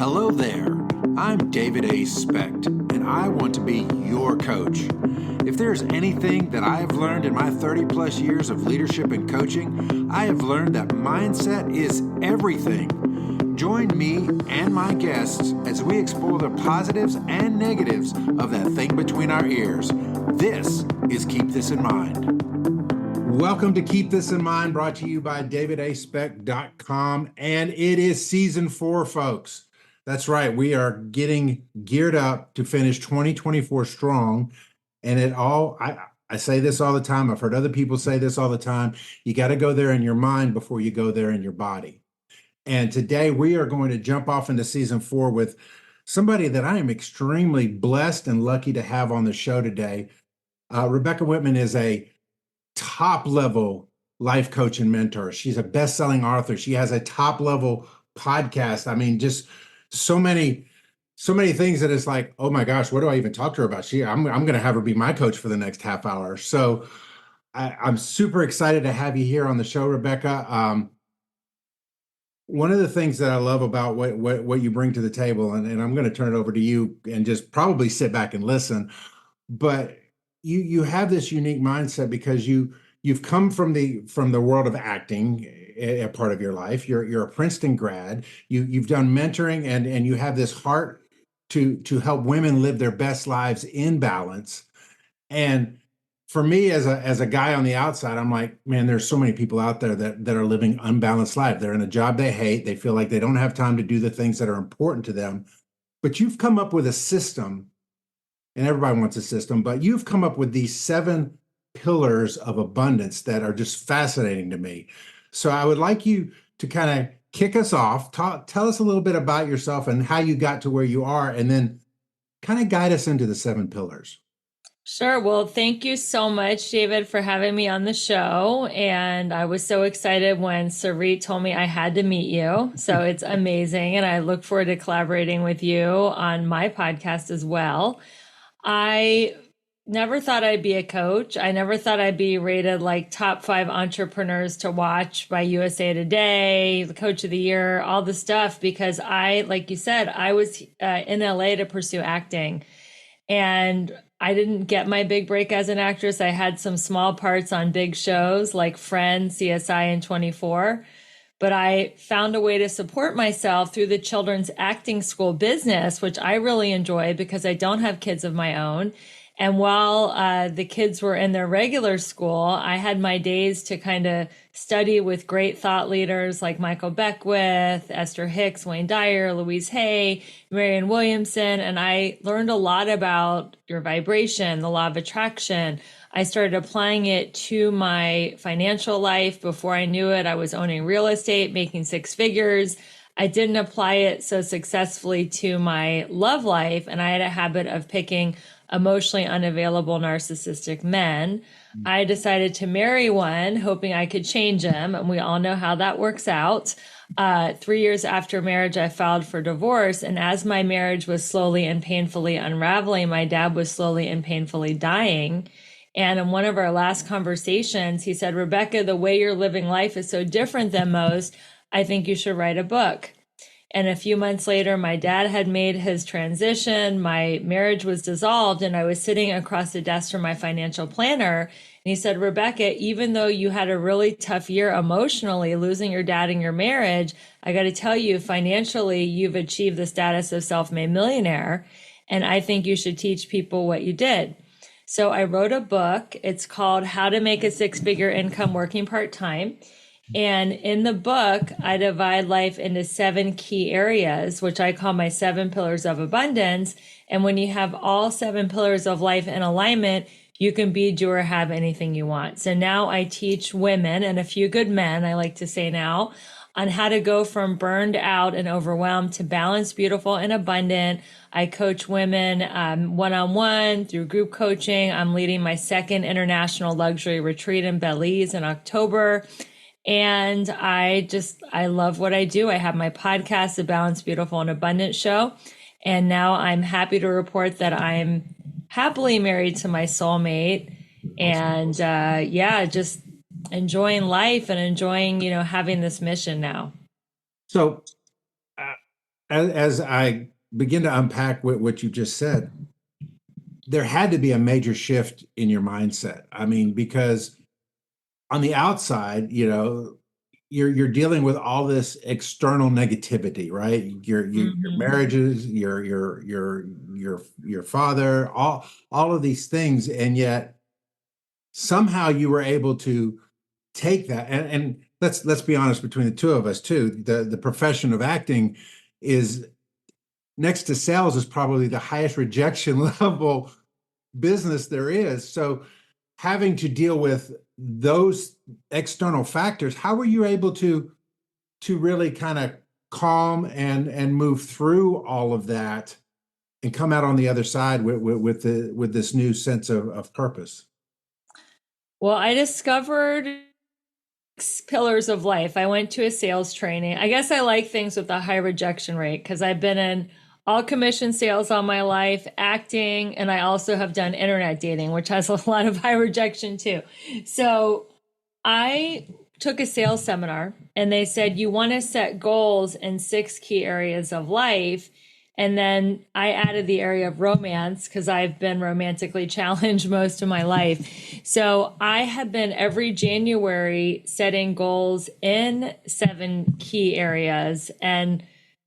Hello there. I'm David A. Specht, and I want to be your coach. If there's anything that I have learned in my 30 plus years of leadership and coaching, I have learned that mindset is everything. Join me and my guests as we explore the positives and negatives of that thing between our ears. This is Keep This in Mind. Welcome to Keep This in Mind, brought to you by davidaspecht.com, and it is season 4, folks. That's right. We are getting geared up to finish 2024 strong. And I say this all the time. I've heard other people say this all the time. You got to go there in your mind before you go there in your body. And today we are going to jump off into season 4 with somebody that I am extremely blessed and lucky to have on the show today. Rebecca Whitman is a top-level life coach and mentor. She's a best-selling author. She has a top-level podcast. I mean, just so many things that it's like, oh my gosh, what do I even talk to her about? I'm going to have her be my coach for the next half hour. So I'm super excited to have you here on the show, Rebecca. One of the things that I love about what you bring to the table, and I'm going to turn it over to you and just probably sit back and listen, but you have this unique mindset because you've come from the world of acting, a part of your life. You're a Princeton grad. You've done mentoring and you have this heart to help women live their best lives in balance. And for me, as a guy on the outside, I'm like, man, there's so many people out there that are living unbalanced life. They're in a job they hate. They feel like they don't have time to do the things that are important to them. But you've come up with a system, and everybody wants a system, but you've come up with these 7 pillars of abundance that are just fascinating to me. So I would like you to kind of kick us off, tell us a little bit about yourself and how you got to where you are, and then kind of guide us into the 7 pillars. Sure. Well, thank you so much, David, for having me on the show. And I was so excited when Sarit told me I had to meet you. So it's amazing. And I look forward to collaborating with you on my podcast as well. I never thought I'd be a coach. I never thought I'd be rated like top 5 entrepreneurs to watch by USA Today, the coach of the year, all the stuff, because like you said, I was in LA to pursue acting. And I didn't get my big break as an actress. I had some small parts on big shows like Friends, CSI, and 24. But I found a way to support myself through the children's acting school business, which I really enjoy because I don't have kids of my own. And while the kids were in their regular school, I had my days to kind of study with great thought leaders like Michael Beckwith, Esther Hicks, Wayne Dyer, Louise Hay, Marianne Williamson. And I learned a lot about your vibration, the law of attraction. I started applying it to my financial life. Before I knew it, I was owning real estate, making 6 figures. I didn't apply it so successfully to my love life. And I had a habit of picking emotionally unavailable narcissistic men. I decided to marry one, hoping I could change him. And we all know how that works out. 3 years after marriage, I filed for divorce. And as my marriage was slowly and painfully unraveling, my dad was slowly and painfully dying. And in one of our last conversations, he said, Rebecca, the way you're living life is so different than most. I think you should write a book. And a few months later, my dad had made his transition. My marriage was dissolved, and I was sitting across the desk from my financial planner. And he said, Rebecca, even though you had a really tough year emotionally, losing your dad in your marriage, I got to tell you, financially, you've achieved the status of self-made millionaire. And I think you should teach people what you did. So I wrote a book. It's called How to Make a 6-Figure Income Working Part-Time. And in the book, I divide life into 7 key areas, which I call my 7 pillars of abundance. And when you have all 7 pillars of life in alignment, you can be, do, or have anything you want. So now I teach women and a few good men, I like to say now, on how to go from burned out and overwhelmed to balanced, beautiful, and abundant. I coach women one-on-one through group coaching. I'm leading my 2nd international luxury retreat in Belize in October. And I love what I do. I have my podcast, The Balanced, Beautiful, and Abundant Show. And now I'm happy to report that I'm happily married to my soulmate. And just enjoying life and enjoying, having this mission now. So as I begin to unpack what you just said, there had to be a major shift in your mindset. I mean, because on the outside, you're dealing with all this external negativity, right? Your Hmm. marriages, your father, all of these things, and yet somehow you were able to take that and let's be honest, between the two of us too, the profession of acting is, next to sales, is probably the highest rejection level business there is. So having to deal with those external factors, how were you able to really kind of calm and move through all of that and come out on the other side with this new sense of purpose? Well, I discovered pillars of life. I went to a sales training. I guess I like things with a high rejection rate because I've been in all commission sales all my life, acting, and I also have done internet dating, which has a lot of high rejection too. So I took a sales seminar and they said, you want to set goals in 6 key areas of life. And then I added the area of romance because I've been romantically challenged most of my life. So I have been every January setting goals in 7 key areas. And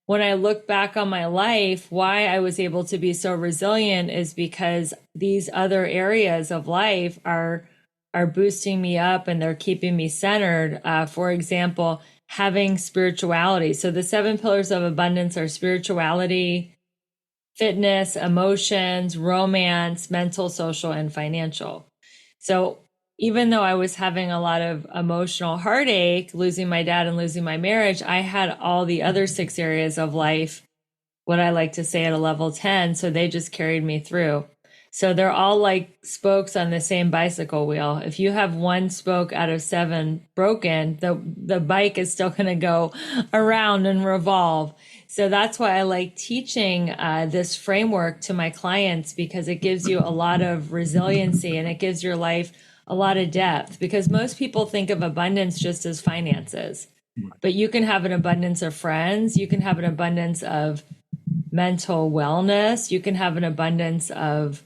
when I look back on my life, why I was able to be so resilient is because these other areas of life are boosting me up and they're keeping me centered. For example, having spirituality. So the 7 pillars of abundance are spirituality, fitness, emotions, romance, mental, social, and financial. So even though I was having a lot of emotional heartache, losing my dad and losing my marriage, I had all the other 6 areas of life, what I like to say, at a level 10. So they just carried me through. So they're all like spokes on the same bicycle wheel. If you have one spoke out of 7 broken, the bike is still going to go around and revolve. So that's why I like teaching this framework to my clients, because it gives you a lot of resiliency and it gives your life a lot of depth. Because most people think of abundance just as finances, but you can have an abundance of friends, you can have an abundance of mental wellness, you can have an abundance of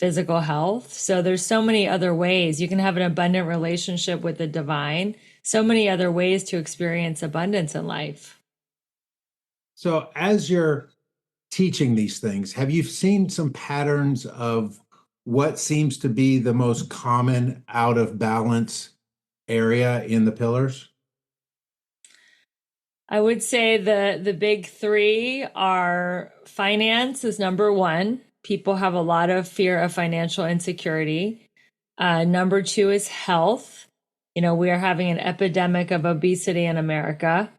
physical health. So there's so many other ways. You can have an abundant relationship with the divine. So many other ways to experience abundance in life. So as you're teaching these things, have you seen some patterns of what seems to be the most common out of balance area in the pillars? I would say the big 3 are finance is number 1. People have a lot of fear of financial insecurity. Number 2 is health. We are having an epidemic of obesity in America.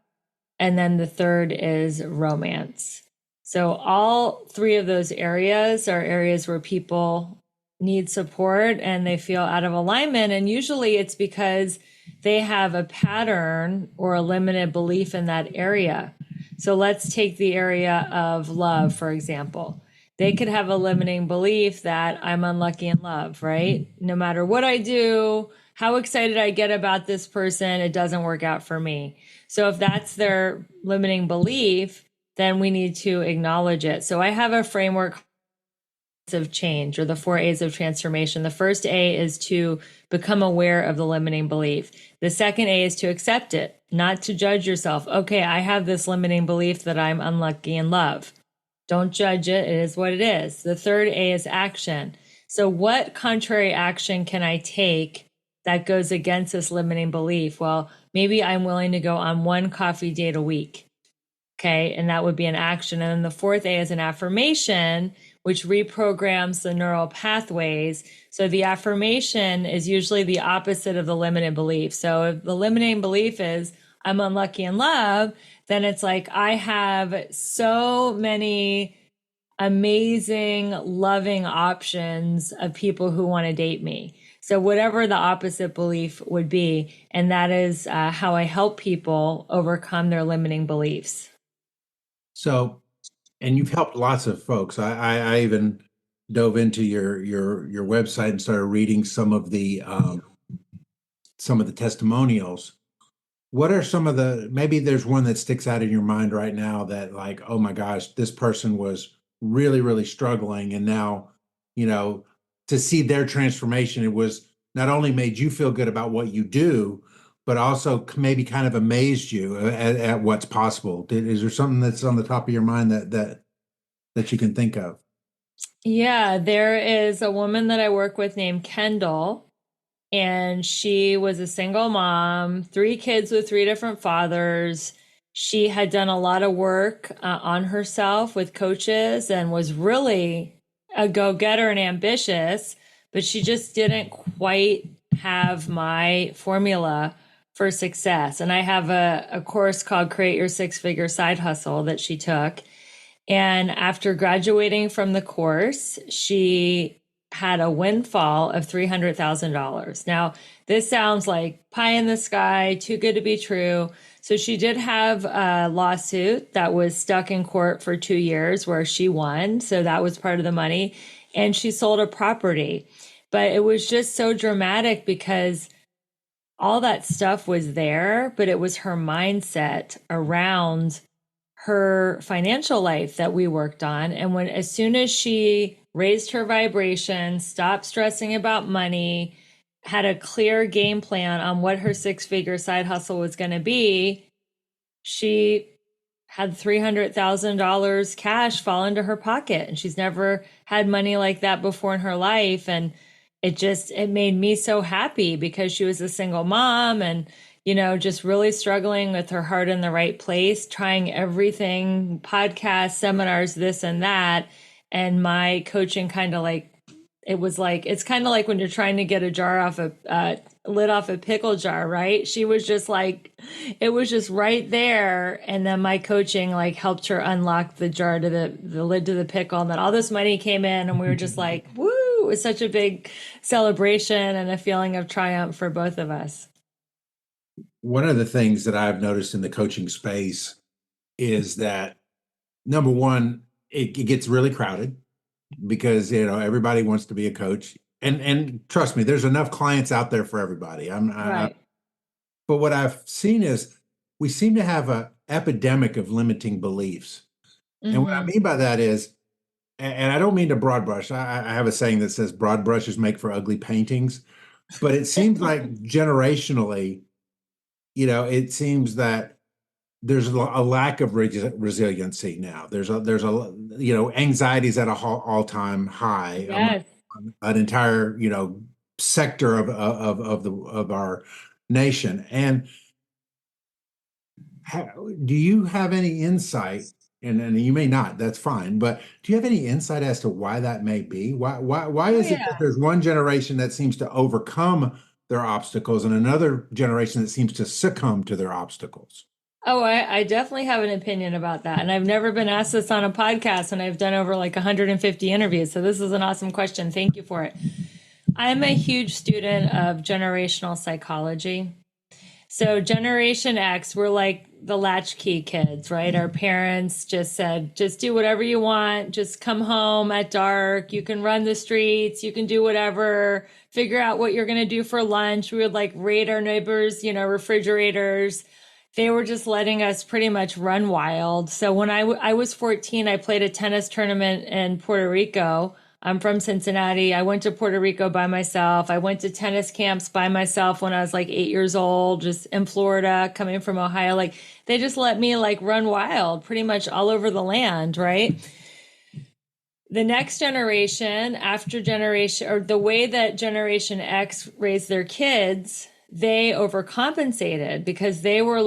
And then the third is romance. So all 3 of those areas are areas where people need support and they feel out of alignment. And usually it's because they have a pattern or a limited belief in that area. So let's take the area of love, for example. They could have a limiting belief that I'm unlucky in love, right? No matter what I do, how excited I get about this person, it doesn't work out for me. So if that's their limiting belief, then we need to acknowledge it. So I have a framework of change, or the 4 A's of transformation. The first A is to become aware of the limiting belief. The second A is to accept it, not to judge yourself. Okay, I have this limiting belief that I'm unlucky in love. Don't judge it. It is what it is. The third A is action. So what contrary action can I take that goes against this limiting belief? Well, maybe I'm willing to go on 1 coffee date a week. Okay. And that would be an action. And then the 4th A is an affirmation, which reprograms the neural pathways. So the affirmation is usually the opposite of the limiting belief. So if the limiting belief is I'm unlucky in love, then it's like, I have so many amazing, loving options of people who want to date me. So whatever the opposite belief would be, and that is how I help people overcome their limiting beliefs. So, and you've helped lots of folks. I even dove into your website and started reading some of the testimonials. what are some of the, maybe there's one that sticks out in your mind right now that like, oh my gosh, this person was really, really struggling. And now, you know, to see their transformation, it was not only made you feel good about what you do, but also maybe kind of amazed you at what's possible. Is there something that's on the top of your mind that you can think of? Yeah, there is a woman that I work with named Kendall, and she was a single mom, three kids with three different fathers. She had done a lot of work on herself with coaches and was really a go-getter and ambitious, but she just didn't quite have my formula for success. And I have a course called Create Your Six-Figure Side Hustle that she took. And after graduating from the course, she had a windfall of $300,000. Now, this sounds like pie in the sky, too good to be true. So she did have a lawsuit that was stuck in court for 2 years where she won. So that was part of the money. And she sold a property. But it was just so dramatic because all that stuff was there, but it was her mindset around her financial life that we worked on. And as soon as she raised her vibration, stopped stressing about money, had a clear game plan on what her six-figure side hustle was going to be, she had $300,000 cash fall into her pocket. And she's never had money like that before in her life. And it made me so happy because she was a single mom and, just really struggling with her heart in the right place, trying everything, podcasts, seminars, this and that. And my coaching kind of like, it's kind of like when you're trying to get a jar off a lid off a pickle jar, right? She was just like, it was just right there. And then my coaching like helped her unlock the jar to the lid to the pickle. And then all this money came in and we were just like, woo, it was such a big celebration and a feeling of triumph for both of us. One of the things that I've noticed in the coaching space is that number one, it gets really crowded because everybody wants to be a coach, and trust me, there's enough clients out there for everybody. Right. But what I've seen is we seem to have a epidemic of limiting beliefs, and what I Mm-hmm. mean by that is, and I don't mean to broad brush. I have a saying that says broad brushes make for ugly paintings, but it seems like generationally, it seems that there's a lack of resiliency now. There's anxiety's at a all-time high among Yes. an entire sector of our nation. And do you have any insight? And you may not, that's fine. But do you have any insight as to why that may be? Why Oh, is it that yeah. there's one generation that seems to overcome their obstacles and another generation that seems to succumb to their obstacles? Oh, I definitely have an opinion about that. And I've never been asked this on a podcast, and I've done over like 150 interviews. So this is an awesome question. Thank you for it. I'm a huge student of generational psychology. So Generation X, we're like the latchkey kids, right? Our parents just said, just do whatever you want, just come home at dark, you can run the streets, you can do whatever, figure out what you're going to do for lunch. We would like raid our neighbors, refrigerators. They were just letting us pretty much run wild. So when I was 14, I played a tennis tournament in Puerto Rico. I'm from Cincinnati. I went to Puerto Rico by myself. I went to tennis camps by myself when I was like 8 years old, just in Florida, coming from Ohio. Like they just let me like run wild pretty much all over the land, right? The next generation, after generation, or the way that Generation X raised their kids, they overcompensated because they were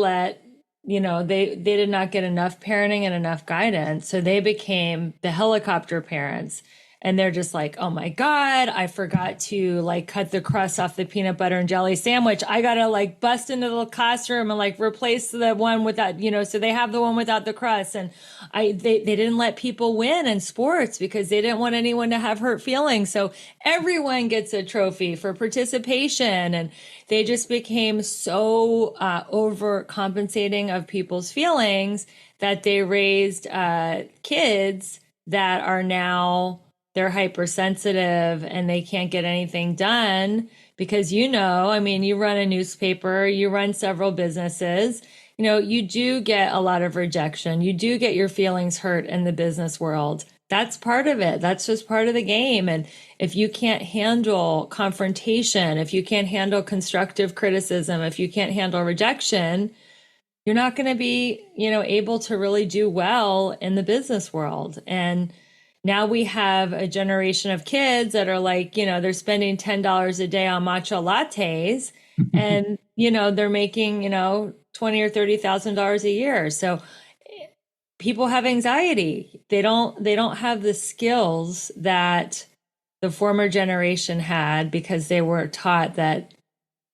they did not get enough parenting and enough guidance. So they became the helicopter parents. And they're just like, oh my God, I forgot to like cut the crust off the peanut butter and jelly sandwich. I gotta like bust into the classroom and like replace the one without, so they have the one without the crust. And they didn't let people win in sports because they didn't want anyone to have hurt feelings. So everyone gets a trophy for participation. And they just became so overcompensating of people's feelings that they raised kids that are now they're hypersensitive and they can't get anything done because I mean, you run a newspaper, you run several businesses, you do get a lot of rejection. You do get your feelings hurt in the business world. That's part of it. That's just part of the game. And if you can't handle confrontation, if you can't handle constructive criticism, if you can't handle rejection, you're not going to be, able to really do well in the business world. And now we have a generation of kids that are like, they're spending $10 a day on matcha lattes and, they're making, 20 or $30,000 a year. So people have anxiety. They don't have the skills that the former generation had because they were taught that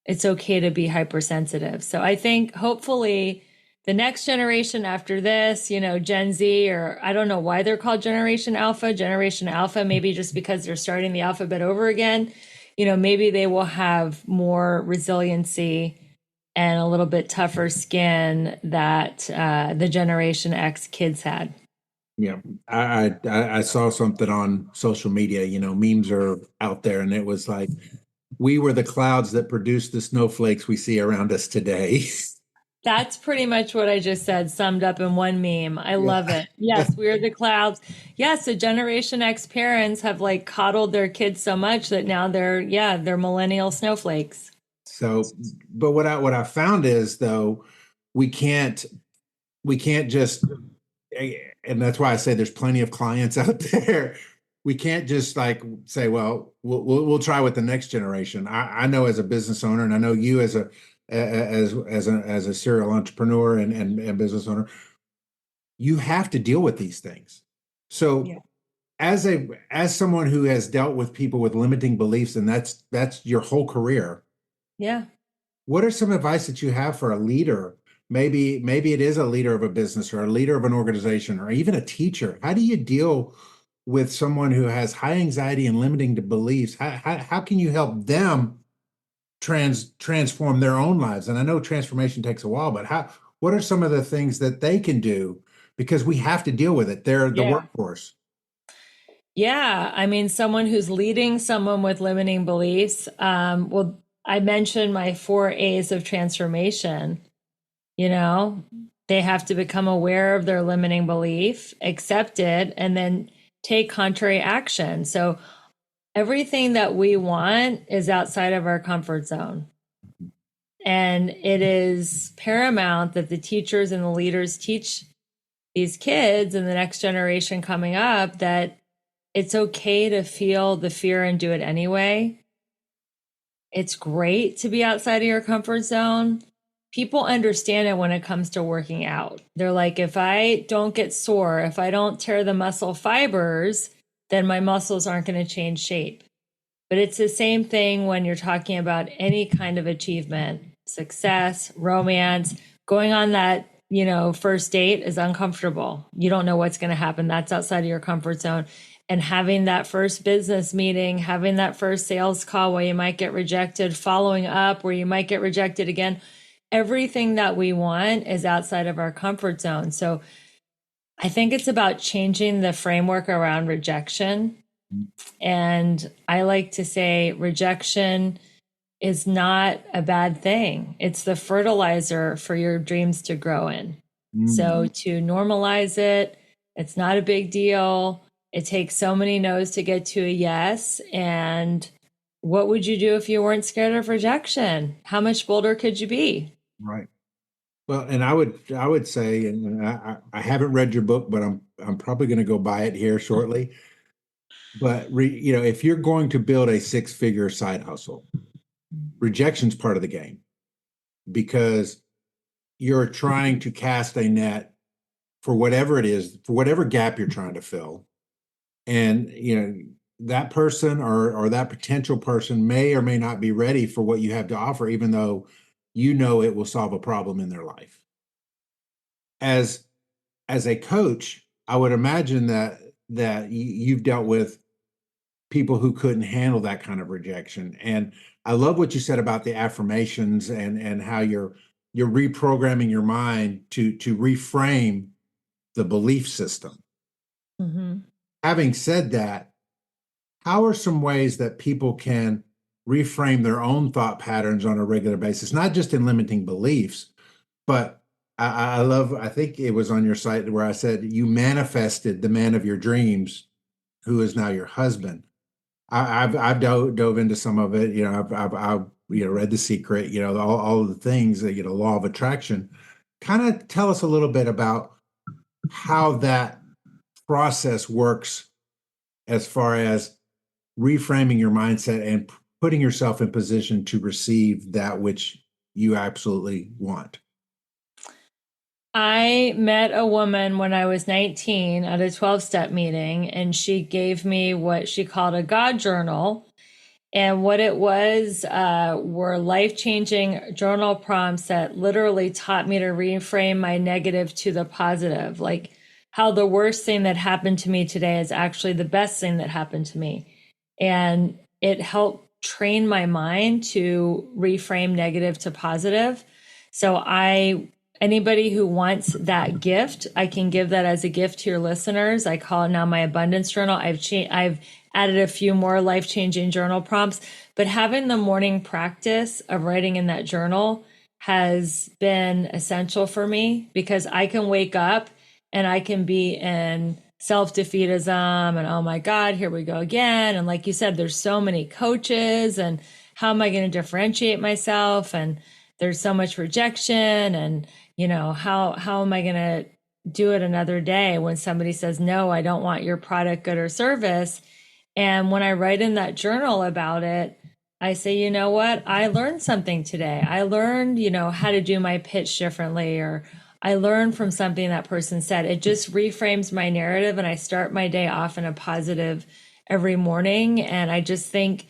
it's okay to be hypersensitive. So I think hopefully the next generation after this, Gen Z, or I don't know why they're called Generation Alpha, maybe just because they're starting the alphabet over again, maybe they will have more resiliency and a little bit tougher skin that the Generation X kids had. Yeah, I saw something on social media, memes are out there, and it was like, we were the clouds that produced the snowflakes we see around us today. That's pretty much what I just said, summed up in one meme. I Yeah. love it. Yes, we're the clouds. Yes, the Generation X parents have like coddled their kids so much that now they're millennial snowflakes. So, but what I found is though, we can't we can't just, and that's why I say there's plenty of clients out there. We can't just like say, well, we'll try with the next generation. I know as a business owner, and I know you as a serial entrepreneur and business owner, you have to deal with these things. So Yeah. as someone who has dealt with people with limiting beliefs, and that's your whole career, Yeah. what are some advice that you have for a leader? Maybe it is a leader of a business or a leader of an organization or even a teacher. How do you deal with someone who has high anxiety and limiting beliefs? How can you help them transform their own lives? And I know transformation takes a while, but what are some of the things that they can do? Because we have to deal with it. They're the Yeah. workforce. Yeah. I mean, someone who's leading someone with limiting beliefs. Well, I mentioned my 4 A's of transformation. You know, they have to become aware of their limiting belief, accept it, and then take contrary action. So everything that we want is outside of our comfort zone. And it is paramount that the teachers and the leaders teach these kids and the next generation coming up that it's okay to feel the fear and do it anyway. It's great to be outside of your comfort zone. People understand it when it comes to working out. They're like, if I don't get sore, if I don't tear the muscle fibers, then my muscles aren't going to change shape. But it's the same thing when you're talking about any kind of achievement, success, romance, going on that, first date is uncomfortable. You don't know what's going to happen. That's outside of your comfort zone. And having that first business meeting, having that first sales call where you might get rejected, following up where you might get rejected again, everything that we want is outside of our comfort zone. So I think it's about changing the framework around rejection. And I like to say rejection is not a bad thing. It's the fertilizer for your dreams to grow in. So to normalize it, it's not a big deal. It takes so many no's to get to a yes. And what would you do if you weren't scared of rejection? How much bolder could you be? Right. Well, and I would say, and I haven't read your book, but I'm probably going to go buy it here shortly. But if you're going to build a six-figure side hustle, rejection's part of the game because you're trying to cast a net for whatever it is, for whatever gap you're trying to fill. And that person or that potential person may or may not be ready for what you have to offer, even though it will solve a problem in their life. As a coach, I would imagine that you've dealt with people who couldn't handle that kind of rejection. And I love what you said about the affirmations and how you're reprogramming your mind to reframe the belief system. Mm-hmm. Having said that, how are some ways that people can reframe their own thought patterns on a regular basis, not just in limiting beliefs, but I think it was on your site where I said you manifested the man of your dreams, who is now your husband. I've dove into some of it. I've read The Secret. All of the things that law of attraction. Kind of tell us a little bit about how that process works as far as reframing your mindset and putting yourself in position to receive that which you absolutely want. I met a woman when I was 19 at a 12-step meeting, and she gave me what she called a God journal. And what it was were life-changing journal prompts that literally taught me to reframe my negative to the positive, like how the worst thing that happened to me today is actually the best thing that happened to me. And it helped train my mind to reframe negative to positive. So anybody who wants that gift, I can give that as a gift to your listeners. I call it now my abundance journal. I've added a few more life-changing journal prompts, but having the morning practice of writing in that journal has been essential for me, because I can wake up and I can be in self-defeatism and, oh my God, here we go again. And like you said, there's so many coaches, and how am I going to differentiate myself? And there's so much rejection, and how am I going to do it another day when somebody says, no, I don't want your product, good, or service. And when I write in that journal about it, I say, you know what? I learned something today. I learned, how to do my pitch differently, or I learned from something that person said. It just reframes my narrative, and I start my day off in a positive every morning. And I just think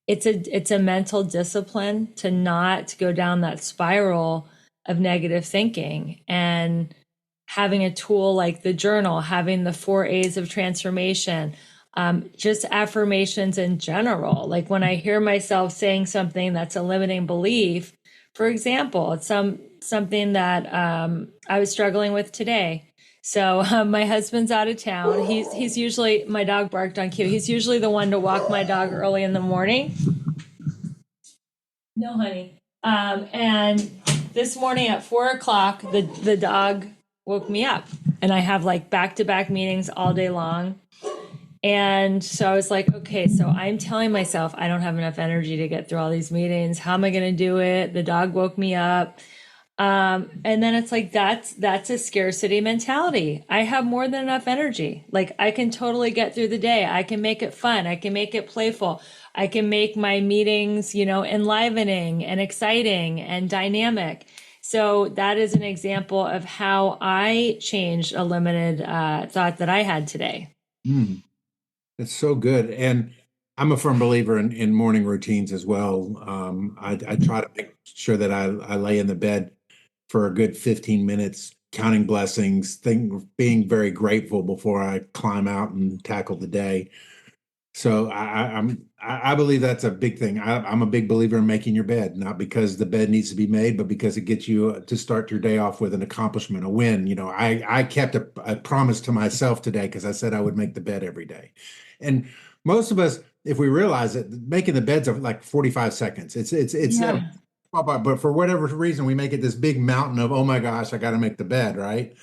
it's a mental discipline to not go down that spiral of negative thinking. And having a tool like the journal, having the 4 A's of transformation, just affirmations in general. Like when I hear myself saying something that's a limiting belief, for example, it's something that I was struggling with today. So my husband's out of town. He's usually, my dog barked on cue. He's usually the one to walk my dog early in the morning. No, honey. And this morning at 4 o'clock, the dog woke me up, and I have like back-to-back meetings all day long. And so I was like, okay, so I'm telling myself I don't have enough energy to get through all these meetings. How am I going to do it? The dog woke me up. And then it's like, that's a scarcity mentality. I have more than enough energy. Like I can totally get through the day. I can make it fun. I can make it playful. I can make my meetings, enlivening and exciting and dynamic. So that is an example of how I changed a limited thought that I had today. Mm, that's so good. And I'm a firm believer in morning routines as well. I try to make sure that I lay in the bed for a good 15 minutes, counting blessings, being very grateful before I climb out and tackle the day. So I believe that's a big thing. I'm a big believer in making your bed, not because the bed needs to be made, but because it gets you to start your day off with an accomplishment, a win. I kept a promise to myself today because I said I would make the bed every day. And most of us, if we realize it, making the beds are like 45 seconds. It's Yeah. but for whatever reason, we make it this big mountain of, oh my gosh, I got to make the bed, right?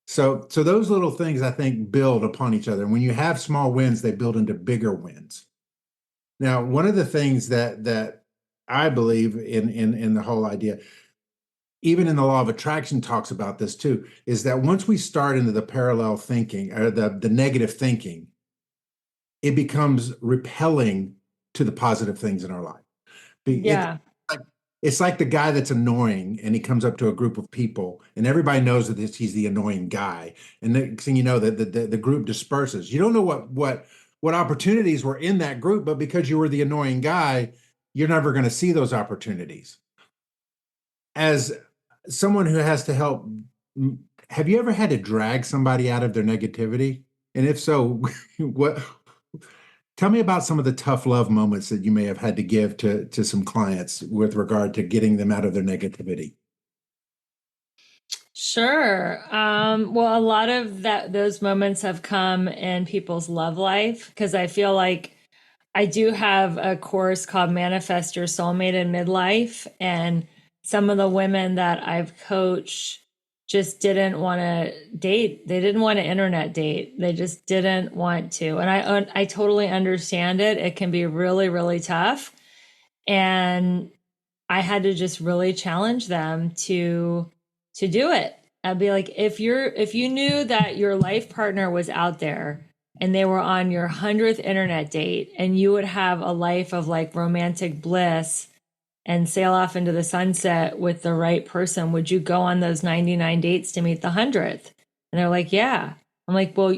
So those little things I think build upon each other. And when you have small wins, they build into bigger wins. Now, one of the things that I believe in the whole idea, even in the law of attraction talks about this too, is that once we start into the parallel thinking or the negative thinking, it becomes repelling to the positive things in our life. Yeah. Like, it's like the guy that's annoying and he comes up to a group of people and everybody knows that he's the annoying guy. And next thing you know, the group disperses. You don't know what opportunities were in that group, but because you were the annoying guy, you're never going to see those opportunities. As someone who has to help, have you ever had to drag somebody out of their negativity? And if so, what tell me about some of the tough love moments that you may have had to give to some clients with regard to getting them out of their negativity. Sure. Well, a lot of those moments have come in people's love life, because I feel like I do have a course called Manifest Your Soulmate in Midlife. And some of the women that I've coached just didn't want to date. They didn't want to internet date. They just didn't want to. And I totally understand it. It can be really, really tough. And I had to just really challenge them to do it. I'd be like, if you knew that your life partner was out there and they were on your 100th internet date and you would have a life of like romantic bliss and sail off into the sunset with the right person, would you go on those 99 dates to meet the 100th? And they're like, yeah. I'm like, well,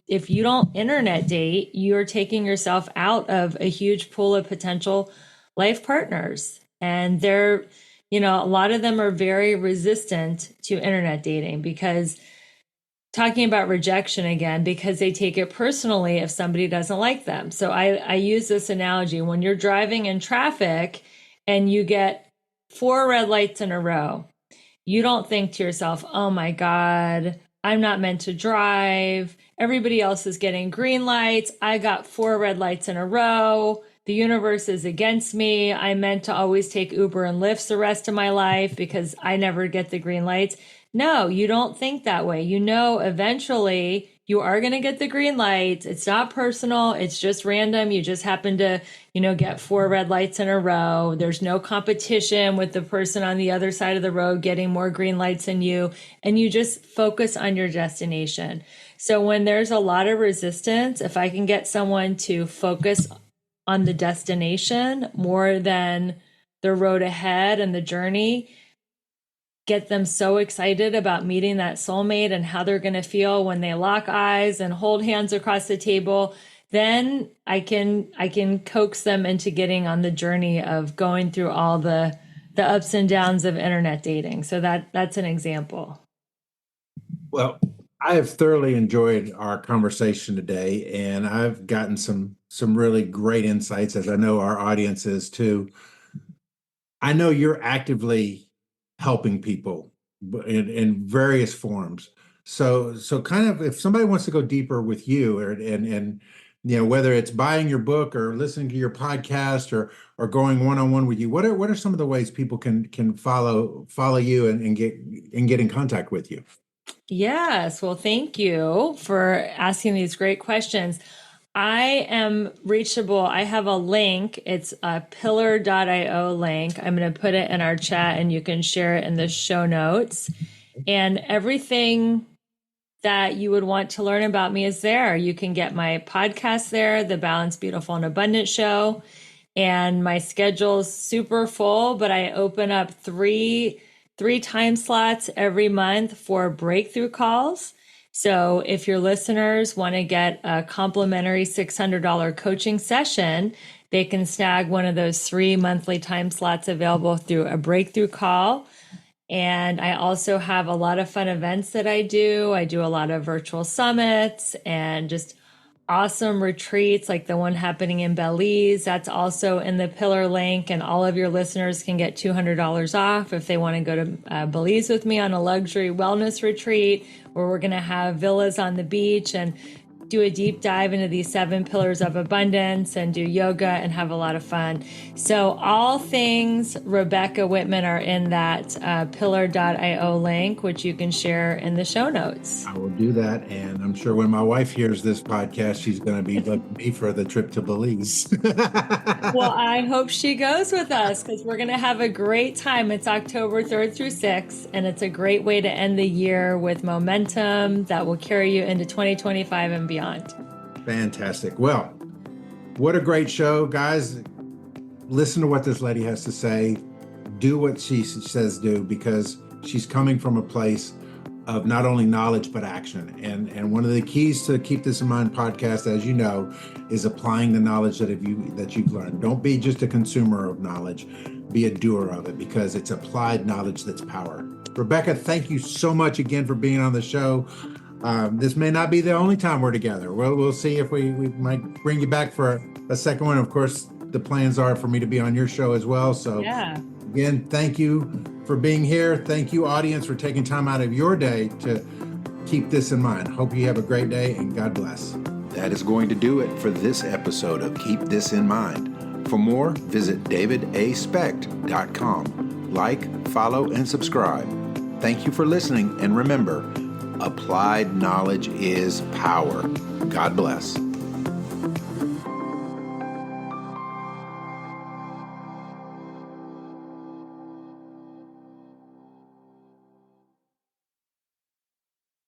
if you don't internet date, you're taking yourself out of a huge pool of potential life partners. And they're, a lot of them are very resistant to internet dating because talking about rejection again, because they take it personally if somebody doesn't like them. So I use this analogy when you're driving in traffic and you get 4 red lights in a row. You don't think to yourself, oh my God, I'm not meant to drive. Everybody else is getting green lights. I got 4 red lights in a row. The universe is against me. I meant to always take Uber and Lyfts the rest of my life because I never get the green lights. No, you don't think that way. Eventually you are going to get the green lights. It's not personal. It's just random. You just happen to, get 4 red lights in a row. There's no competition with the person on the other side of the road getting more green lights than you. And you just focus on your destination. So when there's a lot of resistance, if I can get someone to focus on the destination more than the road ahead and the journey, get them so excited about meeting that soulmate and how they're going to feel when they lock eyes and hold hands across the table, then I can coax them into getting on the journey of going through all the ups and downs of internet dating. So that's an example. Well, I have thoroughly enjoyed our conversation today, and I've gotten some really great insights, as I know our audience is too. I know you're actively helping people in various forms. So kind of if somebody wants to go deeper with you, and whether it's buying your book or listening to your podcast or going one-on-one with you, what are some of the ways people can follow you and get in contact with you? Yes. Well, thank you for asking these great questions. I am reachable. I have a link. It's a pillar.io link. I'm going to put it in our chat and you can share it in the show notes. And everything that you would want to learn about me is there. You can get my podcast there, the Balanced, Beautiful, and Abundant Show. And my schedule's super full, but I open up three time slots every month for breakthrough calls. So if your listeners want to get a complimentary $600 coaching session, they can snag one of those 3 monthly time slots available through a breakthrough call. And I also have a lot of fun events that I do. I do a lot of virtual summits and just awesome retreats like the one happening in Belize. That's also in the Pillar link, and all of your listeners can get $200 off if they want to go to Belize with me on a luxury wellness retreat, where we're going to have villas on the beach and do a deep dive into these 7 pillars of abundance and do yoga and have a lot of fun. So all things Rebecca Whitman are in that pillar.io link, which you can share in the show notes. I will do that. And I'm sure when my wife hears this podcast, she's going to be looking me for the trip to Belize. Well, I hope she goes with us because we're going to have a great time. It's October 3rd through 6th, and it's a great way to end the year with momentum that will carry you into 2025 and beyond. Fantastic. Well, what a great show, guys. Listen to what this lady has to say. Do what she says do, because she's coming from a place of not only knowledge, but action. And one of the keys to Keep This in Mind podcast, as you know, is applying the knowledge that you've learned. Don't be just a consumer of knowledge, be a doer of it, because it's applied knowledge that's power. Rebecca, thank you so much again for being on the show. This may not be the only time we're together. We'll see if we might bring you back for a second one. Of course, the plans are for me to be on your show as well. So Again, thank you for being here. Thank you, audience, for taking time out of your day to keep this in mind. Hope you have a great day, and God bless. That is going to do it for this episode of Keep This in Mind. For more, visit davidaspect.com. Like, follow, and subscribe. Thank you for listening, and remember, applied knowledge is power. God bless.